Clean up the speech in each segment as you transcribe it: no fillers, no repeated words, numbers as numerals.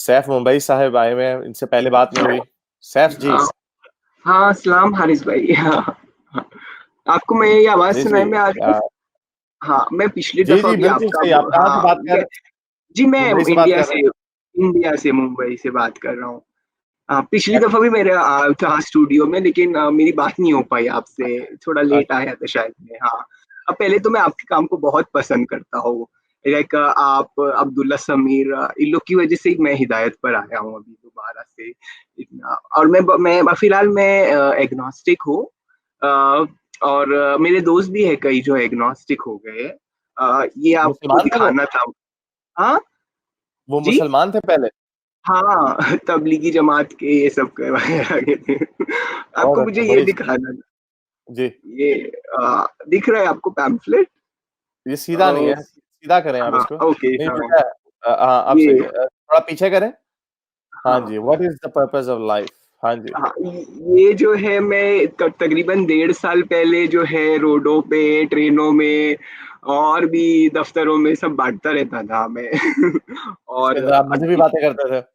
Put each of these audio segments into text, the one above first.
सैफ मुंबई साहब आए हुए हैं, इनसे पहले बात नहीं हुई। सैफ जी। हाँ हाँ, सलाम हारिस भाई। हाँ, हाँ। आपको मेरी आवाज जी जी। सुनाई में आ रही है? हाँ, मैं पिछली जी दफा जी भी बिल्कुल आपका सही। आप कहाँ से हाँ बात कर रहे जी, हैं? मैं मुंबई से बात इंडिया कर रहे से हैं? मुंबई से बात कर रहा हूँ। पिछली दफा भी मेरा था स्टूडियो में, लेकिन मेरी बात नहीं हो पाई आपसे, थोड़ा लेट अच्छा। आया था शायद मैं। हाँ, अब पहले तो मैं आपके काम को बहुत पसंद करता हूँ। लाइक आप अब्दुल्ला समीर, इन लोग की वजह से ही मैं हिदायत पर आया हूँ अभी दोबारा से इतना। और मैं फिलहाल मैं एग्नोस्टिक हूँ। अ, और मेरे दोस्त भी है कई जो एग्नोस्टिक हो गए। ये आपको मुसलमान थे वो? दिखाना था। हाँ वो जी। मुसलमान थे पहले? हाँ, तबलीगी जमात के ये सब करवाए आगे थे। बहुत आपको मुझे अच्छा, ये बड़ी दिखाना था। जी। ये दिख रहा है आपको पैम्फलेट? ये सीधा नहीं है, सीधा करें आप हाँ, इसको। ओके। नहीं हाँ, उल्टा है। हाँ अब ये सही है। थोड़ा पीछे करें। हाँ हाँ जी, what is the purpose of life. हाँ जी। हाँ, ये जो है मैं तकरीबन 1.5 साल पहले जो है रोडों पे, ट्रेनों में और भी दफ्तरों में सब बांटता रहता था मैं। इसके और अंदर आप मजहबी बातें करते थे?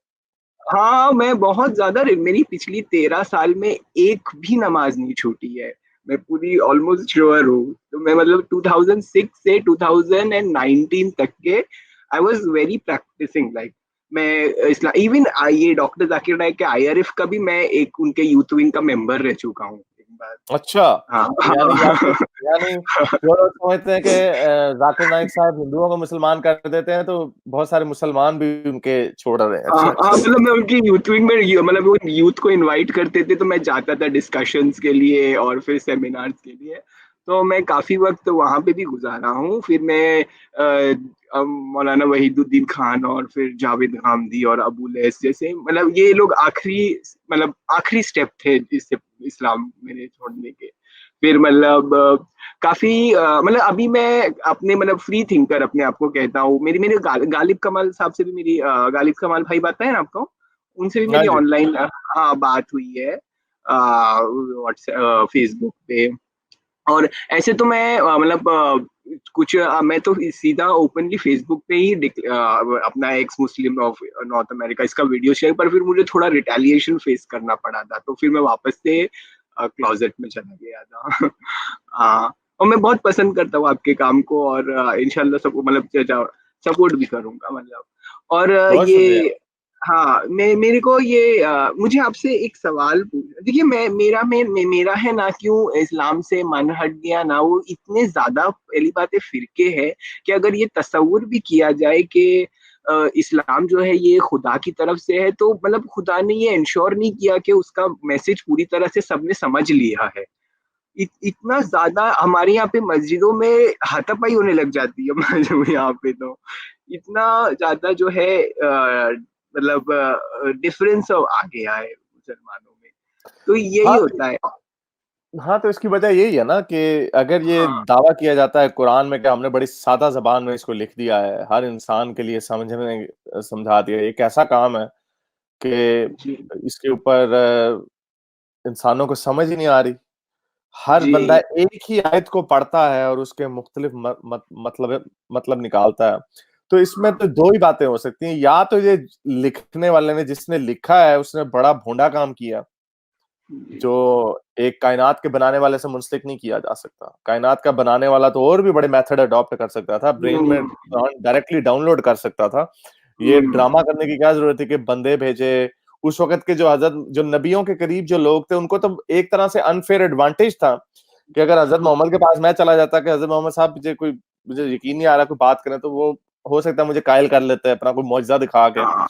हाँ, मैं बहुत ज़्यादा मेरी पिछली 13 साल में एक भी नमाज़ नहीं छूटी है। मैं पूरी ऑलमोस्ट श्योर हूँ। तो मैं मतलब 2006 से 2019 तक के I was very practising like मैं इस्ला इवन ये डॉक्टर ज़ाकिर नाइक के आईआरएफ का भी मैं एक उनके यूथ विंग का मेंबर रह चुका हूँ एक बार। अच्छा। हाँ, यानी या तो हाँ। यानी जो लोग समझते हैं कि जाकिर नाइक साहब हिंदुओं को मुसलमान कर देते हैं, तो बहुत सारे मुसलमान भी उनके छोड़ रहे हैं। हाँ अच्छा हाँ, अच्छा। मतलब मैं उनकी यूथ विंग में मतलब वो यूथ को इनवाइट करते थे तो मैं जाता था डिस्कशंस के लिए और फिर सेमिनार्स के लिए। तो मैं काफी वक्त वहां पे भी गुजारा हूँ। फिर मैं मौलाना वहीदुद्दीन खान और फिर जावेद हामदी और अबू लैस जैसे मतलब ये लोग आखिरी स्टेप थे इससे इस्लाम मेरे छोड़ने के। फिर मतलब काफी मतलब अभी मैं अपने मतलब फ्री थिंकर अपने आप को कहता हूँ। मेरी मेरे गालिब कमाल साहब से भी मेरी गालिब कमाल भाई बात है ना आपको, उनसे भी हाँ मेरी जी। ऑनलाइन हाँ बात हुई है व्हाट्सएप फेसबुक पे। और ऐसे तो मैं मैं तो सीधा ओपनली फेसबुक पे ही अपना x Muslim of north America इसका वीडियो शेयर, पर फिर मुझे थोड़ा रिटेलिएशन फेस करना पड़ा था तो फिर मैं वापस से क्लोजेट में चला गया था। हाँ, और मैं बहुत पसंद करता हूँ आपके काम को और इंशाल्लाह सबको मतलब सपोर्ट भी करूंगा मतलब। और बहुत शुक्रिया। ये हाँ, मैं मेरे को ये मुझे आपसे एक सवाल पूछ देखिए मैं मेरा है ना क्यों इस्लाम से मन हट गया ना, वो इतने ज्यादा पहली बात है फिरके हैं कि अगर ये तस्वुर भी किया जाए कि इस्लाम जो है ये खुदा की तरफ से है तो मतलब खुदा ने ये इंश्योर नहीं किया कि उसका मैसेज पूरी तरह से सबने समझ लिया है। इतना ज्यादा हमारे यहाँ पे मस्जिदों में हाथापाई होने लग जाती है। जो यहाँ पे तो इतना ज्यादा जो है मतलब डिफरेंस आ गया है मुसलमानों में। तो यही हाँ होता है। हाँ, तो इसकी वजह यही है ना कि अगर ये हाँ दावा किया जाता है कुरान में कि हमने बड़ी सादा जबान में इसको लिख दिया है, हर इंसान के लिए समझने समझा दिया, एक ऐसा काम है कि जी इसके ऊपर इंसानों को समझ ही नहीं आ रही। हर जी बंदा एक ही आयत को पढ़ता है और उसके मुख्तलिफ मतलब निकालता है। तो इसमें हाँ तो दो ही बातें हो सकती हैं, या तो ये लिखने वाले ने, जिसने लिखा है, उसने बड़ा भोंडा काम किया, जी जो एक कायनात के बनाने वाले से मुंसलिक नहीं किया जा सकता। कायनात का बनाने वाला तो और भी बड़े मेथड अडॉप्ट कर सकता था, ब्रेन में हम्म, डायरेक्टली डाउनलोड कर सकता था। ये हम्म, ड्रामा करने की क्या जरूरत थी कि बंदे भेजे? उस वक्त के जो हजरत, जो नबियों के करीब जो लोग थे, उनको तो एक तरह से अनफेयर एडवांटेज था कि अगर हजरत हाँ मोहम्मद के पास मैं चला जाता कि हजरत मोहम्मद साहब मुझे यकीन नहीं आ रहा, कोई बात करें तो वो हो सकता है मुझे कायल कर लेते हैं अपना कोई मौजज़ा दिखा के। हाँ,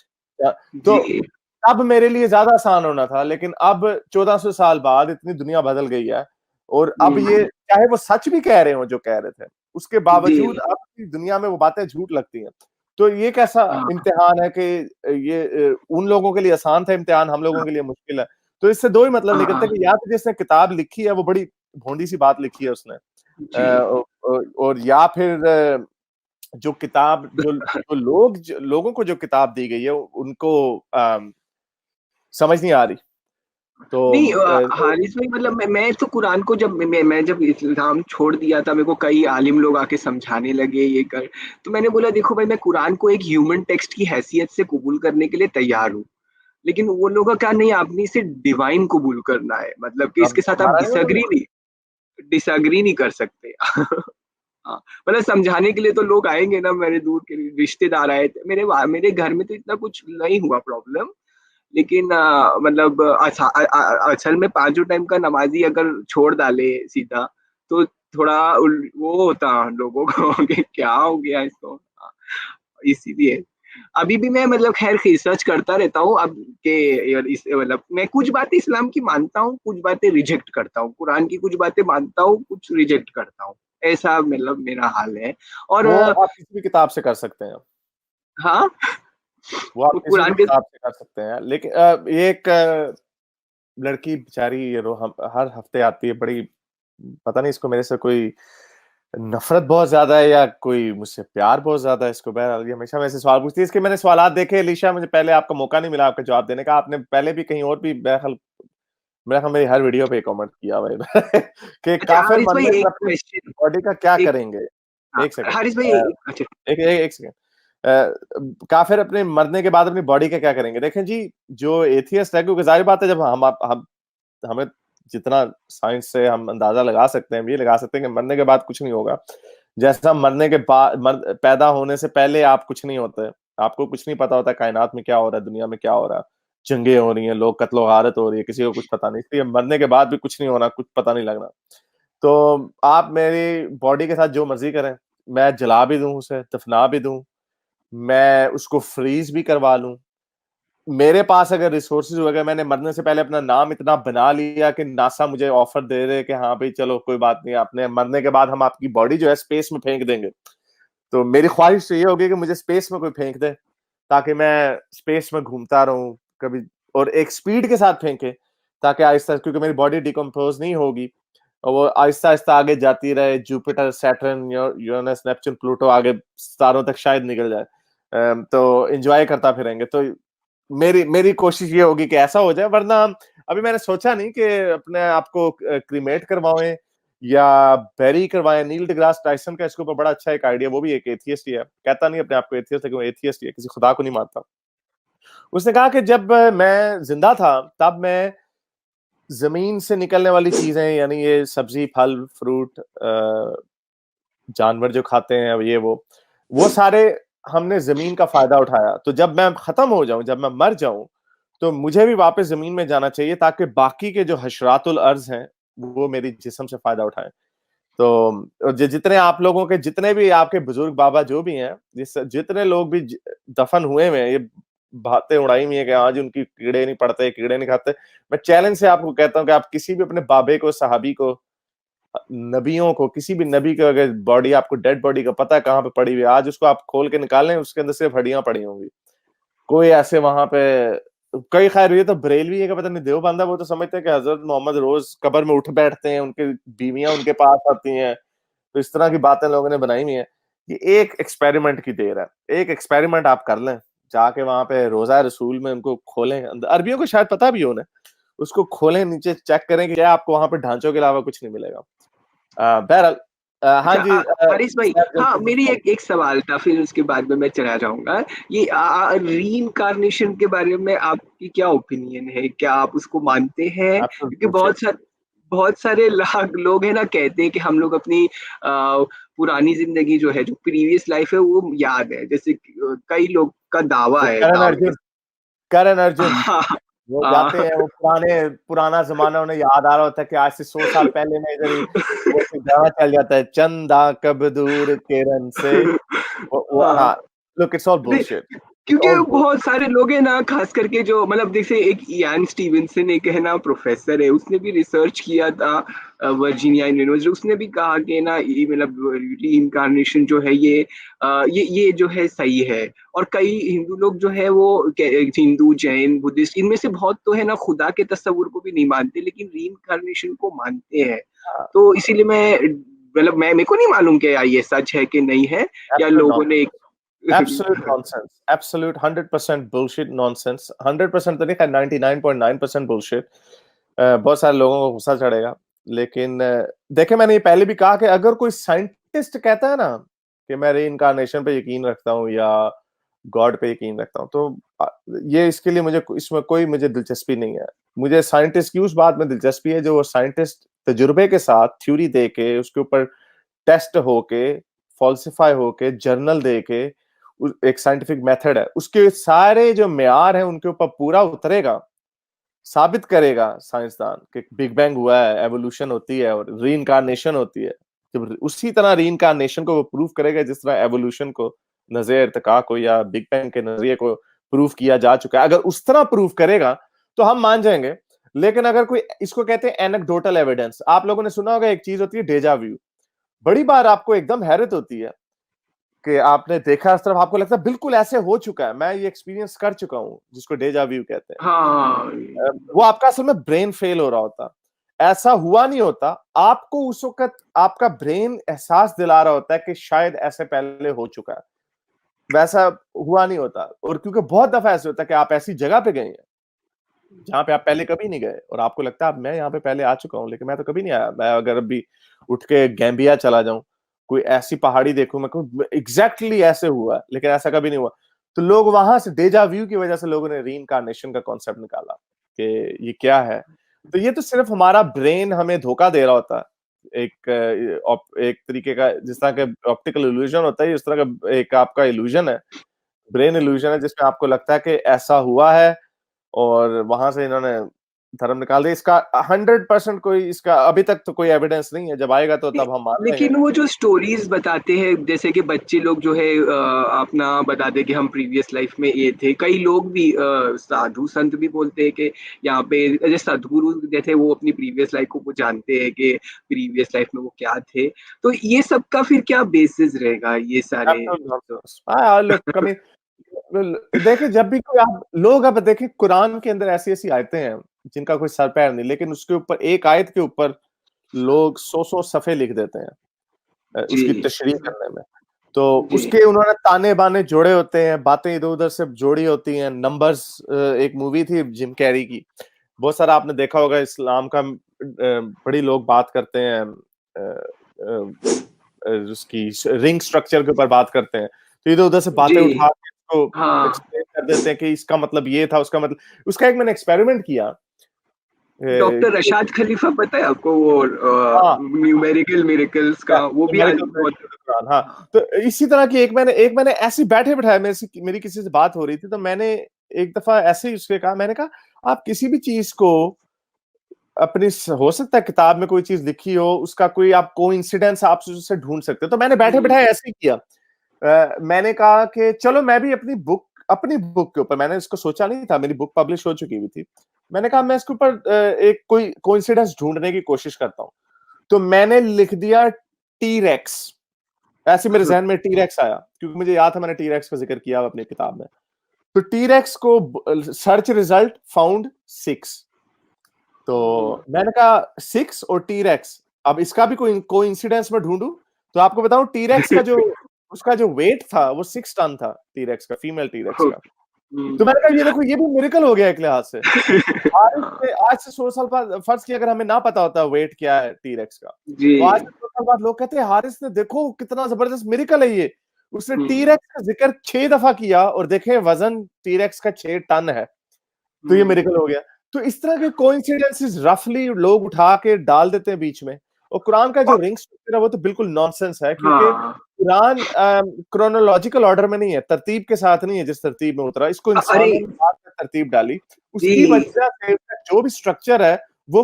तो जी तब मेरे लिए ज्यादा आसान होना था, लेकिन अब 1400 साल बाद इतनी दुनिया बदल गई है, और अब ये हम्म, चाहे वो सच भी कह रहे हो जो कह रहे थे, उसके जी बावजूद अब की दुनिया में वो बातें झूठ लगती हैं। तो ये कैसा हाँ इम्तिहान है कि ये उन लोगों के लिए आसान था इम्तिहान, हम लोगों के लिए मुश्किल है। तो इससे दो ही मतलब निकलते हाँ हैं कि या तो जिसने किताब लिखी है वो बड़ी भोंडी सी बात लिखी है उसने, जी और या फिर जो किताब जो लोगों को जो किताब दी गई है उनको समझ नहीं आ रही। नहीं तो हारिस भाई, मतलब मैं तो कुरान को जब मैं जब इस्लाम छोड़ दिया था, मेरे को कई आलिम लोग आके समझाने लगे ये कर, तो मैंने बोला देखो भाई, मैं कुरान को एक ह्यूमन टेक्स्ट की हैसियत से कबूल करने के लिए तैयार हूँ, लेकिन वो लोगों का नहीं, आपने इसे डिवाइन कबूल करना है, मतलब कि इसके अब साथ आप हमारा नहीं बोलेंगे। डिसएग्री नहीं कर सकते। हाँ, मतलब समझाने के लिए तो लोग आएंगे ना, मेरे दूर के रिश्तेदार आए थे, मेरे घर में तो इतना कुछ नहीं हुआ प्रॉब्लम, लेकिन मतलब असल में पांचों टाइम का नमाजी अगर छोड़ डाले सीधा, तो थोड़ा वो होता लोगों को कि क्या हो गया इसको। हाँ, इसीलिए अभी भी मैं मतलब खैर रिसर्च करता रहता हूँ अब के यार, इस मतलब मैं कुछ बातें इस्लाम की मानता हूँ, कुछ बातें रिजेक्ट करता हूँ, कुरान की कुछ बातें मानता हूँ, कुछ रिजेक्ट करता हूँ, ऐसा मतलब मेरा हाल है। और वो आप किसी भी किताब से कर सकते हैं, हाँ, वो आप वो किसी भी कुरान के किताब से कर सकते हैं, लेकिन ये एक लड़की बेचारी ये हर हफ्ते आती है, बड़ी पता नहीं इसको मेरे से कोई नफरत बहुत ज्यादा है या कोई मुझसे प्यार बहुत ज्यादा है इसको। बहरहाल ये हमेशा मेरे से सवाल पूछती है। इसके मैंने सवालात देखे एलिशा, मुझे पहले आपका मौका नहीं मिला आपका जवाब देने का, आपने पहले भी कहीं और भी मेरा ख्याल मेरी हर वीडियो पे कमेंट किया भाई कि अच्छा काफिर हारिस भाई, मरने एक पर अपनी क्वेश्चन, बॉडी का क्या एक, करेंगे। हाँ एक सेकंड, हारिस भाई, अच्छा, एक सेकंड, काफिर अपने मरने के बाद अपनी बॉडी का क्या करेंगे। देखें जी, जो एथियस्ट है, क्योंकि जाहिर बात है, जब हम हमें जितना साइंस से हम अंदाजा लगा सकते हैं, हम ये लगा सकते हैं कि मरने के बाद कुछ नहीं होगा। जैसा मरने के बाद पैदा होने से पहले आप कुछ नहीं होते, आपको कुछ नहीं पता होता कायनात में क्या हो रहा है, दुनिया में क्या हो रहा है, जंगें हो रही हैं, लोग कत्लो गारत हो रही है, किसी को कुछ पता नहीं, इसलिए मरने के बाद भी कुछ नहीं होना, कुछ पता नहीं लगना। तो आप मेरी बॉडी के साथ जो मर्जी करें, मैं जला भी दूं, उसे दफना भी दूं, मैं उसको फ्रीज भी करवा लूं, मेरे पास अगर रिसोर्सेज हो गए, मैंने मरने से पहले अपना नाम इतना बना लिया कि नासा मुझे ऑफर दे रहे कि हाँ भाई चलो कोई बात नहीं, आपने मरने के बाद हम आपकी बॉडी जो है स्पेस में फेंक देंगे, तो मेरी ख्वाहिश तो ये होगी कि मुझे स्पेस में कोई फेंक दे, ताकि मैं स्पेस में घूमता रहूं कभी, और एक स्पीड के साथ फेंके, ताकि आहिस्ता, क्योंकि मेरी बॉडी डिकम्पोज नहीं होगी, और वो आहिस्ता आहिस्ता आगे जाती रहे, Jupiter, Saturn, Uranus, Neptune, Pluto, आगे तारों तक शायद निकल जाए, तो एंजॉय करता फिरेंगे। तो मेरी मेरी कोशिश ये होगी कि ऐसा हो जाए, वरना अभी मैंने सोचा नहीं कि अपने आप को क्रीमेट करवाएं या बेरी करवाएं। नील डिग्रास टाइसन का इसके ऊपर बड़ा अच्छा एक आइडिया, वो भी एक एथियस्ट ही है, कहता नहीं अपने आप को एथियस्ट, लेकिन वो एथियस्ट ही है, किसी खुदा को नहीं मानता। उसने कहा कि जब मैं जिंदा था तब मैं जमीन से निकलने वाली चीजें, यानी ये सब्जी, फल, फ्रूट, जानवर जो खाते हैं, अब ये वो सारे हमने जमीन का फायदा उठाया। तो जब मैं खत्म हो जाऊं, जब मैं मर जाऊं, तो मुझे भी वापस जमीन में जाना चाहिए, ताकि बाकी के जो हशरातुल अर्ज हैं वो मेरी जिस्म से फायदा उठाएं। तो जितने आप लोगों के, जितने भी आपके बुजुर्ग बाबा जो भी हैं, जितने लोग भी दफन हुए हैं, ये बातें उड़ाई हुई है कि आज उनकी कीड़े नहीं पड़ते, कीड़े नहीं खाते, मैं चैलेंज से आपको कहता हूं कि आप किसी भी अपने बाबे को, सहाबी को, नबियों को, किसी भी नबी का अगर बॉडी, आपको डेड बॉडी का पता है कहाँ पे पड़ी हुई है, आज उसको आप खोल के निकालें, उसके अंदर सिर्फ हड्डियां पड़ी होंगी। कोई ऐसे वहां पे, कई, खैर ये तो बरेलवी है कि पता नहीं देवबंद है, वो तो समझते हैं कि हजरत मोहम्मद रोज कब्र में उठ बैठते हैं, उनके बीवियां उनके पास आती हैं, तो इस तरह की बातें लोगों ने बनाई हुई है। ये एक एक्सपेरिमेंट की देर है, एक एक्सपेरिमेंट आप कर लें, जाके वहां पे रोजा रसूल में उनको खोलें, अंदर अरबियों को शायद पता भी हो ना, उसको खोलें, नीचे चेक करें कि क्या आपको वहां पे ढांचों के अलावा कुछ नहीं मिलेगा। बहरहाल, हाँ अच्छा जी, हरीश भाई, सैर हाँ जल्दी मेरी बताओ। एक एक सवाल था, फिर उसके बाद में मैं चला जाऊंगा। ये रीइंकार्नेशन के बारे में आपकी क्या ओपिनियन है, क्या आप उसको मानते हैं? एब्सोल्यूट क्योंकि बुलशिट। बहुत सारे लोग हैं ना, कहते हैं कि हम लोग अपनी पुरानी जिंदगी जो है, जो प्रीवियस लाइफ है वो याद है, जैसे कई लोग का दावा वो है, करण दावा अर्जुन, करण अर्जुन, हाँ, वो जाते हाँ, हैं, वो पुराना जमाना उन्हें याद आ रहा होता है कि आज से 100 साल पहले मैं इधर ही, वो फिर गाना चल जाता है, चंदा कब दूर किरण से, हाँ, हाँ, लुक इट्स ऑल नहीं, बुलशिट, इट्स क्योंकि ऑल बहुत बुलशिट। सारे लोग हैं ना, खास करके जो मतलब जैसे एक इयान स्टीवेंसन एक है ना, प्रोफेसर है, उसने भी रिसर्च किया था वर्जीनिया यूनिवर्सिटी, उसने भी कहा कि ना ये मतलब रीइंकार्नेशन जो है ये जो है सही है। और कई हिंदू लोग जो है वो हिंदू, जैन, बुद्धिस्ट, इनमें से बहुत तो है ना खुदा के तस्वुर को भी नहीं मानते, लेकिन रीइंकार्नेशन को मानते हैं। तो इसीलिए मैं मतलब मैं मेरे को नहीं मालूम कि ये सच है कि नहीं है, या लोगों ने absolute nonsense, absolute 100% bullshit nonsense, 100% तो नहीं, खैर 99.9% बुलशिट। बहुत सारे लोगों को गुस्सा चढ़ेगा, लेकिन देखिए मैंने ये पहले भी कहा कि अगर कोई साइंटिस्ट कहता है ना कि मैं रीइंकार्नेशन पे यकीन रखता हूँ या गॉड पे यकीन रखता हूँ, तो ये इसके लिए मुझे इसमें कोई मुझे दिलचस्पी नहीं है। मुझे साइंटिस्ट की उस बात में दिलचस्पी है जो वो साइंटिस्ट तजुर्बे के साथ थ्योरी दे के उसके ऊपर टेस्ट होके, फॉल्सिफाई होके, जर्नल दे के, एक साइंटिफिक मेथड है, उसके सारे जो मेयार हैं उनके ऊपर पूरा उतरेगा, साबित करेगा साइंसदान कि बिग बैंग हुआ है, एवोल्यूशन होती है और रीइंकार्नेशन होती है। जब उसी तरह रीइंकार्नेशन को वो प्रूव करेगा जिस तरह एवोल्यूशन को, नज़रिया इर्तिका को या बिग बैंग के नज़रिए को प्रूव किया जा चुका है। अगर उस तरह प्रूव करेगा तो हम मान जाएंगे। लेकिन अगर कोई, इसको कहते हैं एनेक्डोटल एविडेंस, आप लोगों ने सुना होगा एक चीज होती है डेजा व्यू। बड़ी बार आपको एकदम हैरत होती है कि आपने देखा इस तरफ, आपको लगता है बिल्कुल ऐसे हो चुका है, मैं ये एक्सपीरियंस कर चुका हूं, जिसको डेजा व्यू कहते हैं। हाँ, वो आपका असल में ब्रेन फेल हो रहा होता, ऐसा हुआ नहीं होता, आपको उस वक्त आपका ब्रेन एहसास दिला रहा होता है कि शायद ऐसे पहले हो चुका है, वैसा हुआ नहीं होता। और क्योंकि बहुत दफा ऐसे होता है कि आप ऐसी जगह पे गए हैं जहां पे आप पहले कभी नहीं गए और आपको लगता है मैं यहाँ पे पहले आ चुका हूँ, लेकिन मैं तो कभी नहीं आया। मैं अगर अभी उठ के गैम्बिया चला जाऊं, कोई ऐसी पहाड़ी देखूं, मैं कहूँ एग्जैक्टली ऐसे हुआ है, लेकिन ऐसा कभी नहीं हुआ। तो लोग वहां से डेजा व्यू की वजह से लोगों ने रीइंकार्नेशन का कॉन्सेप्ट निकाला कि ये क्या है। तो ये तो सिर्फ हमारा ब्रेन हमें धोखा दे रहा होता है, एक तरीके का, जिस तरह का ऑप्टिकल इल्यूजन होता है, इस तरह का एक आपका इल्यूजन है, ब्रेन इल्यूजन है, जिसमें आपको लगता है कि ऐसा हुआ है और वहां से इन्होंने धर्म निकाल दिया। इसका 100% कोई, इसका अभी तक तो कोई एविडेंस नहीं है, जब आएगा तो ले- तब हम मान लेंगे। लेकिन वो जो स्टोरीज बताते हैं, जैसे कि बच्चे लोग जो है अपना बताते कि हम प्रीवियस लाइफ में ये थे, कई लोग भी साधु संत भी बोलते हैं कि यहाँ पे जैसे सदगुरु जैसे वो अपनी प्रीवियस लाइफ को वो जानते हैं कि प्रीवियस लाइफ में वो क्या थे। तो ये सब का फिर क्या बेसिस रहेगा ये सारे? Absolute nonsense। हाँ, look, कमी देखिए, जब भी कोई आप लोग, अब देखिए कुरान के अंदर ऐसी ऐसी आयतें हैं जिनका कोई सर पैर नहीं, लेकिन उसके ऊपर, एक आयत के ऊपर लोग 100 सफ़े लिख देते हैं उसकी जी तशरीह करने में। तो जी उसके उन्होंने ताने बाने जोड़े होते हैं, बातें इधर उधर से जोड़ी होती हैं। नंबर्स, एक मूवी थी जिम कैरी की, बहुत सारा आपने देखा होगा, इस्लाम का बड़ी लोग बात करते हैं, उसकी रिंग स्ट्रक्चर के ऊपर बात करते हैं, तो इधर उधर से बातें जी। उठा के उसको हाँ, एक्सप्लेन कर देते हैं कि इसका मतलब ये था, उसका मतलब, उसका एक मैंने एक्सपेरिमेंट किया डॉक्टर कि रशाद खलीफा पता है आपको, वो हाँ, न्यूमेरिकल मिरेकल्स का वो भी न्यूमेरिकल बहुत। कुरान, हाँ। तो इसी तरह की एक मैंने ऐसे बैठे बिठाए, मेरी किसी से बात हो रही थी, तो मैंने एक दफा ऐसे ही उसके कहा, मैंने कहा आप किसी भी चीज को अपनी, हो सकता है किताब में कोई चीज लिखी हो, उसका कोई आप कोइंसिडेंस आप उससे ढूंढ सकते हो। तो मैंने बैठे हम्म, बिठाए ऐसे ही किया। मैंने कहा कि चलो मैं भी अपनी बुक के ऊपर, मैंने इसको सोचा नहीं था, मेरी बुक पब्लिश हो चुकी हुई थी। मैंने कहा मैं इसके ऊपर एक कोई कोइंसिडेंस ढूंढने की कोशिश करता हूँ। तो मैंने लिख दिया टी रेक्स। ऐसे मेरे जहन में टी रेक्स आया, क्योंकि मुझे याद था मैंने टी रेक्स का जिक्र किया अपनी किताब में। तो टी रेक्स को सर्च रिजल्ट फाउंड 6। तो मैंने कहा 6 और टी रेक्स, अब इसका भी कोई कोइंसिडेंस में ढूंढूं। तो आपको बताऊं, टी रेक्स का जो, उसका जो वेट था वो 6 टन था, टी रेक्स का, फीमेल टी रेक्स का। तो मैंने कहा ये देखो, ये भी मिरेकल हो गया एक लिहाज से। आज से 100 साल बाद, फर्ज किया अगर हमें ना पता होता वेट क्या है टी रेक्स का, जी। तो आज से 100 साल बाद लोग कहते हैं हारिस ने देखो कितना जबरदस्त मिरेकल है ये, उसने टी हम्म, रेक्स का जिक्र 6 दफा किया और देखे वजन टी रेक्स का 6 टन है, तो ये मिरेकल हो गया। तो इस तरह के कोइंसिडेंसेस रफली लोग उठा के डाल देते हैं बीच में। और कुरान का जो और रिंग स्ट्रक्चर है वो तो बिल्कुल नॉनसेंस है, क्योंकि हाँ, कुरान क्रोनोलॉजिकल ऑर्डर में नहीं है, तरतीब के साथ नहीं है, जिस तरतीब में उतरा इसको अरे इंसानों ने बाद में तरतीब डाली। उसकी जी, वजह से जो भी स्ट्रक्चर है वो,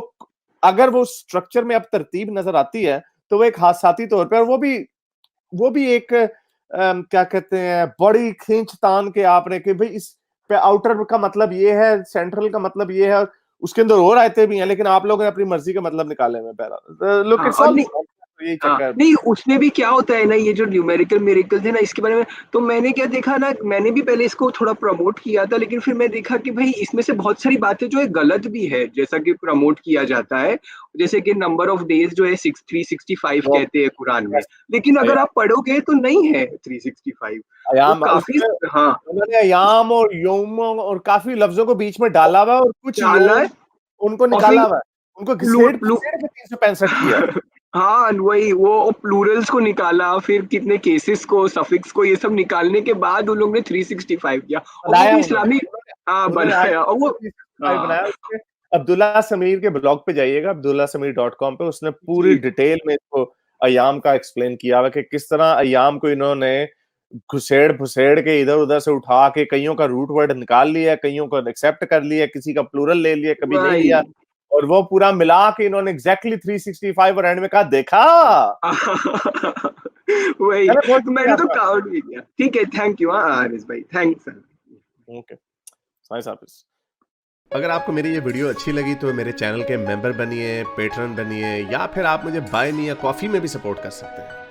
अगर वो स्ट्रक्चर में अब तरतीब नजर आती है तो वो एक हादसाती तौर पर, वो भी एक क्या कहते हैं, बड़ी खींच तान के आपने कि भाई इस पे आउटर का मतलब ये है, सेंट्रल का मतलब ये है, उसके अंदर और आयतें भी हैं, लेकिन आप लोगों ने अपनी मर्जी के मतलब निकाले में पहला। लुक हाँ, इट्स और ऑल नहीं, यही हाँ, चक्कर। नहीं उसमें भी क्या होता है ना, ये जो न्यूमेरिकल मिरेकल्स है ना, इसके बारे में तो मैंने क्या देखा ना, मैंने भी पहले इसको थोड़ा प्रमोट किया था, लेकिन फिर मैं देखा कि भाई इसमें से बहुत सारी बातें जो है गलत भी है, जैसा कि प्रमोट किया जाता है। जैसे कि नंबर ऑफ डेज जो है 365 वो कहते हैं कुरान में, लेकिन अगर आप पढ़ोगे तो नहीं है 365, वो अयाम काफी। उसमें हाँ, उन्होंने अयाम और यौम और काफी लफ्जों को बीच में डाला हुआ है, और कुछ डाला यौम है। उनको और निकाला फिर हुआ है, उनको प्लू प्लू घिसेड़-घिसेड़ के 365 किया है। हाँ, वही वो प्लूरल्स को निकाला, फिर कितने केसेस को, सफिक्स को, ये सब निकालने के बाद उन लोगों ने 365 किया और वो बनाया भी उन्होंने, इस्लामिक। हाँ, उन्होंने आज बनाया और वो 365 हाँ, बनाया उसपे अब्दुल्ला समीर के ब्लॉग पे जाइएगा, abdullasamir.com पे उसने पूरी जी। डिटेल में इसको अय्याम का एक्सप्लेन किया हुआ है कि किस तरह अय्याम को इन्होंने घुसेड़-भुसेड़ के इधर-उधर से उठा के कइयों का रूट वर्ड निकाल लिया, कइयों को एक्सेप्ट कर लिया, किसी का प्लूरल ले लिया, कभी नहीं वही। लिया और वो पूरा मिला के इन्होंने एग्ज़ैक्टली 365 और एंड में कहा देखा? वही, चलो बहुत तो शुक्रिया मैंने तो आपका। काउंट भी किया। ठीक है, थैंक यू हाँ, हारिस भाई, थैंक्स। ओके, नाइस हाफिज़। अगर आपको मेरी ये वीडियो अच्छी लगी तो मेरे चैनल के मेंबर बनिए, पेट्रन बनिए या फिर आप मुझे बाय मी अ कॉफी में भी सपोर्ट कर सकते हैं।